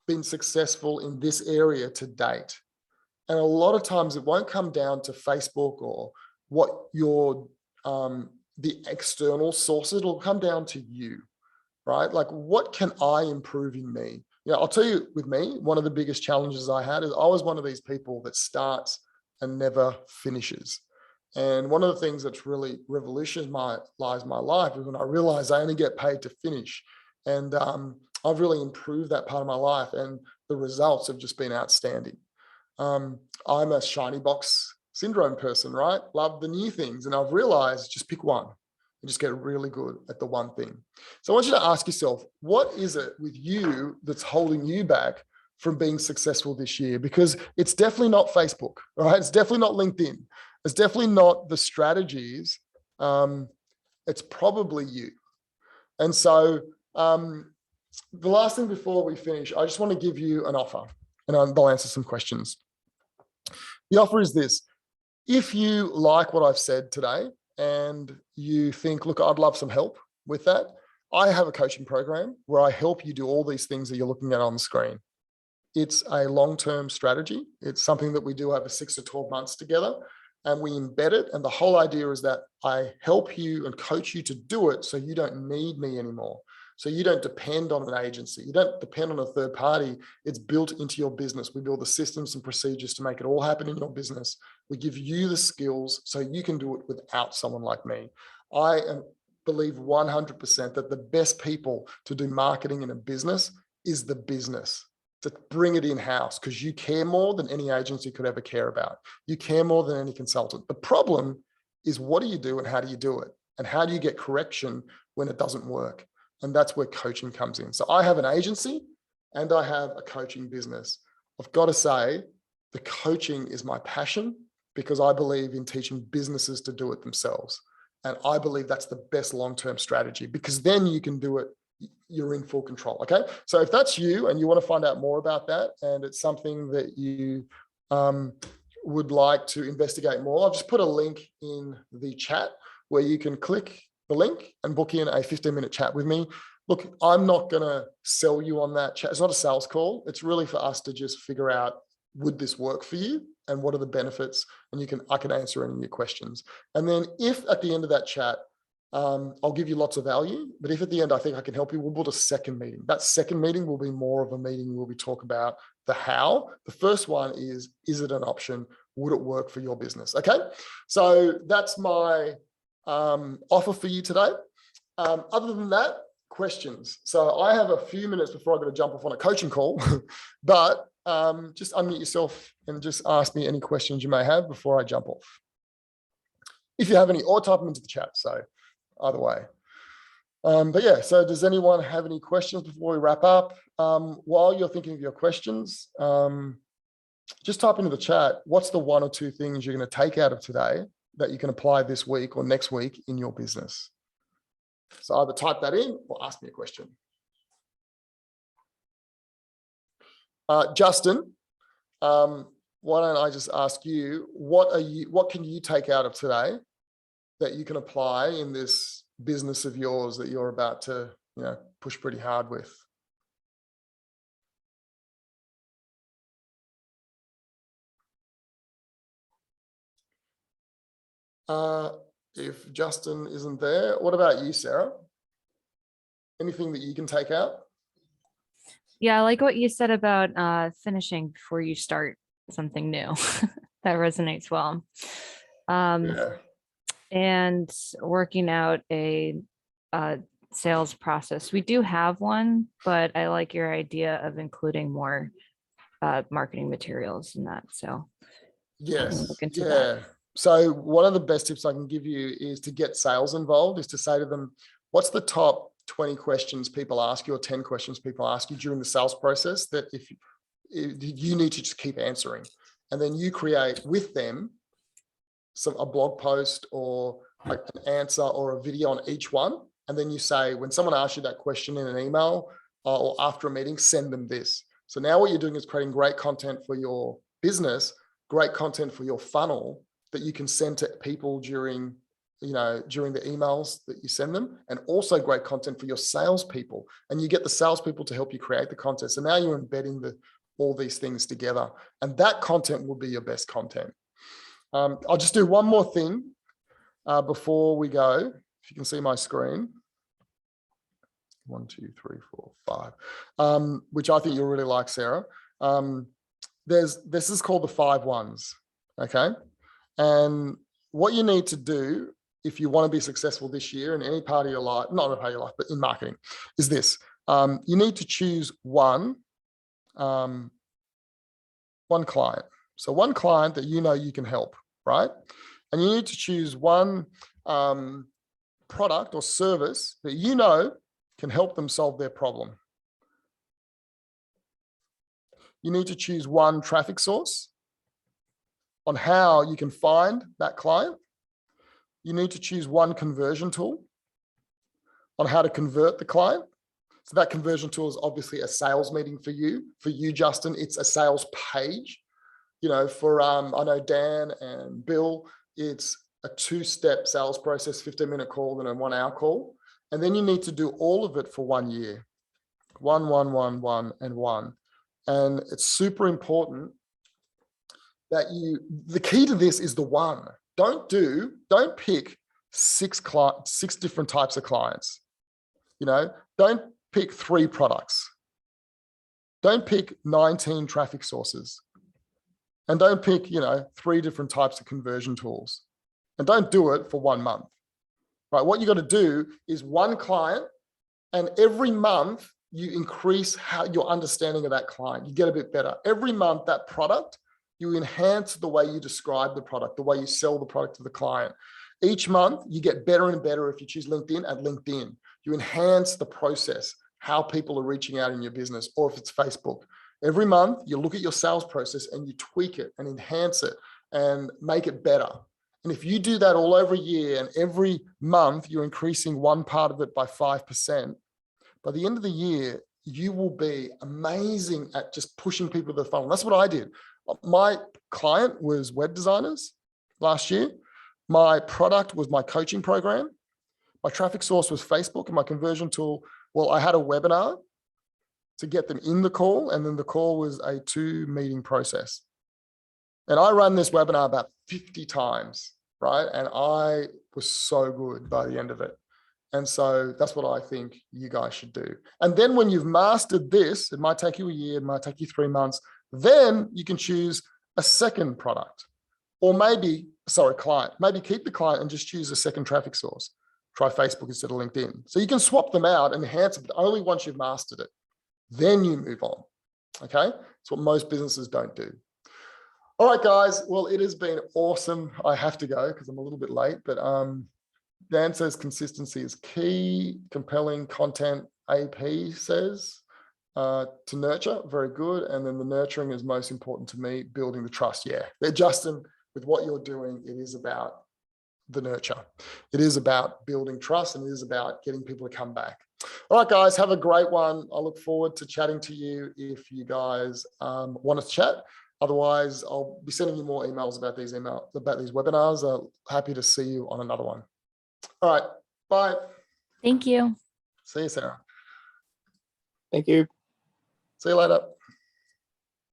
been successful in this area to date? And a lot of times it won't come down to Facebook or what your, the external sources. It'll come down to you, right? Like, what can I improve in me? I'll tell you, with me, one of the biggest challenges I had is I was one of these people that starts and never finishes. And one of the things that's really revolutionized my life is when I realized I only get paid to finish. And I've really improved that part of my life, and the results have just been outstanding. I'm a shiny box syndrome person, right? Love the new things. And I've realized just pick one and just get really good at the one thing. So I want you to ask yourself, what is it with you that's holding you back from being successful this year? Because it's definitely not Facebook, right? It's definitely not LinkedIn. It's definitely not the strategies. It's probably you. And so the last thing before we finish, I just want to give you an offer, and I'll answer some questions. The offer is this. If you like what I've said today and you think, look, I'd love some help with that, I have a coaching program where I help you do all these things that you're looking at on the screen. It's a long-term strategy. It's something that we do over 6 to 12 months together, and we embed it. And the whole idea is that I help you and coach you to do it so you don't need me anymore. So you don't depend on an agency. You don't depend on a third party. It's built into your business. We build the systems and procedures to make it all happen in your business. We give you the skills so you can do it without someone like me. I believe 100% that the best people to do marketing in a business is the business, to bring it in-house, because you care more than any agency could ever care about. You care more than any consultant. The problem is, what do you do and how do you do it? And how do you get correction when it doesn't work? And that's where coaching comes in. So I have an agency and I have a coaching business. I've got to say, the coaching is my passion because I believe in teaching businesses to do it themselves. And I believe that's the best long-term strategy, because then you can do it. You're in full control. Okay. So if that's you and you want to find out more about that, and it's something that you would like to investigate more, I'll just put a link in the chat where you can click the link and book in a 15-minute chat with me. Look, I'm not going to sell you on that chat. It's not a sales call. It's really for us to just figure out, would this work for you? And what are the benefits? And I can answer any of your questions. And then if at the end of that chat, I'll give you lots of value, but if at the end I think I can help you, we'll build a second meeting. That second meeting will be more of a meeting where we talk about the how. The first one is it an option? Would it work for your business? Okay, so that's my offer for you today. Other than that, questions. So I have a few minutes before I've got to jump off on a coaching call, but just unmute yourself and just ask me any questions you may have before I jump off. If you have any, or type them into the chat. So either way. But yeah, so does anyone have any questions before we wrap up? While you're thinking of your questions, just type into the chat, what's the 1 or 2 things you're going to take out of today that you can apply this week or next week in your business? So either type that in or ask me a question. Justin, why don't I just ask you, what can you take out of today that you can apply in this business of yours that you're about to, push pretty hard with? If Justin isn't there, what about you, Sarah? Anything that you can take out? Yeah, I like what you said about finishing before you start something new. That resonates well. Yeah. And working out a sales process. We do have one, but I like your idea of including more marketing materials in that. So yes, look into yeah. that. So one of the best tips I can give you is to get sales involved, is to say to them, what's the top 20 questions people ask you or 10 questions people ask you during the sales process that if you need to just keep answering, and then you create with them a blog post or an answer or a video on each one. And then you say, when someone asks you that question in an email or after a meeting, send them this. So now what you're doing is creating great content for your business, great content for your funnel that you can send to people during the emails that you send them, and also great content for your salespeople. And you get the salespeople to help you create the content. So now you're embedding all these things together, and that content will be your best content. I'll just do one more thing before we go. If you can see my screen. 1, 2, 3, 4, 5, which I think you'll really like, Sarah. This is called the 5 whys. Okay. And what you need to do if you want to be successful this year in any part of your life, not in a part of your life, but in marketing, is this. You need to choose one client. So one client that you can help, right? And you need to choose one product or service that can help them solve their problem. You need to choose one traffic source on how you can find that client. You need to choose one conversion tool on how to convert the client. So that conversion tool is obviously a sales meeting for you. For you, Justin, it's a sales page. For I know Dan and Bill, it's a 2-step sales process, 15-minute call, then a 1-hour call. And then you need to do all of it for 1 year. 1, 1, 1, 1, and 1. And it's super important that the key to this is the one. Don't pick 6 different types of clients. Don't pick 3 products. Don't pick 19 traffic sources. And don't pick, 3 different types of conversion tools. And don't do it for 1 month. Right? What you got to do is one client, and every month you increase your understanding of that client. You get a bit better. Every month that product, you enhance the way you describe the product, the way you sell the product to the client. Each month you get better and better. If you choose LinkedIn, at LinkedIn, you enhance the process, how people are reaching out in your business, or if it's Facebook. Every month you look at your sales process and you tweak it and enhance it and make it better. And if you do that all over a year, and every month you're increasing one part of it by 5%, by the end of the year, you will be amazing at just pushing people to the funnel. That's what I did. My client was web designers last year. My product was my coaching program. My traffic source was Facebook, and my conversion tool, well, I had a webinar to get them in the call, and then the call was a 2-meeting process. And I ran this webinar about 50 times, right? And I was so good by the end of it. And so that's what I think you guys should do. And then when you've mastered this, it might take you a year, it might take you 3 months, then you can choose a second product. Or maybe, sorry, client. Maybe keep the client and just choose a second traffic source. Try Facebook instead of LinkedIn. So you can swap them out and enhance it, but only once you've mastered it. Then you move on. Okay? It's what most businesses don't do. All right, guys. Well, it has been awesome. I have to go because I'm a little bit late, but Dan says consistency is key. Compelling content, AP says, to nurture. Very good. And then the nurturing is most important to me, building the trust. Yeah. Justin, with what you're doing, it is about the nurture. It is about building trust, and it is about getting people to come back. All right, guys, have a great one. I look forward to chatting to you if you guys want to chat. Otherwise, I'll be sending you more emails about these webinars. Happy to see you on another one. All right, bye. Thank you. See you, Sarah. Thank you. See you later.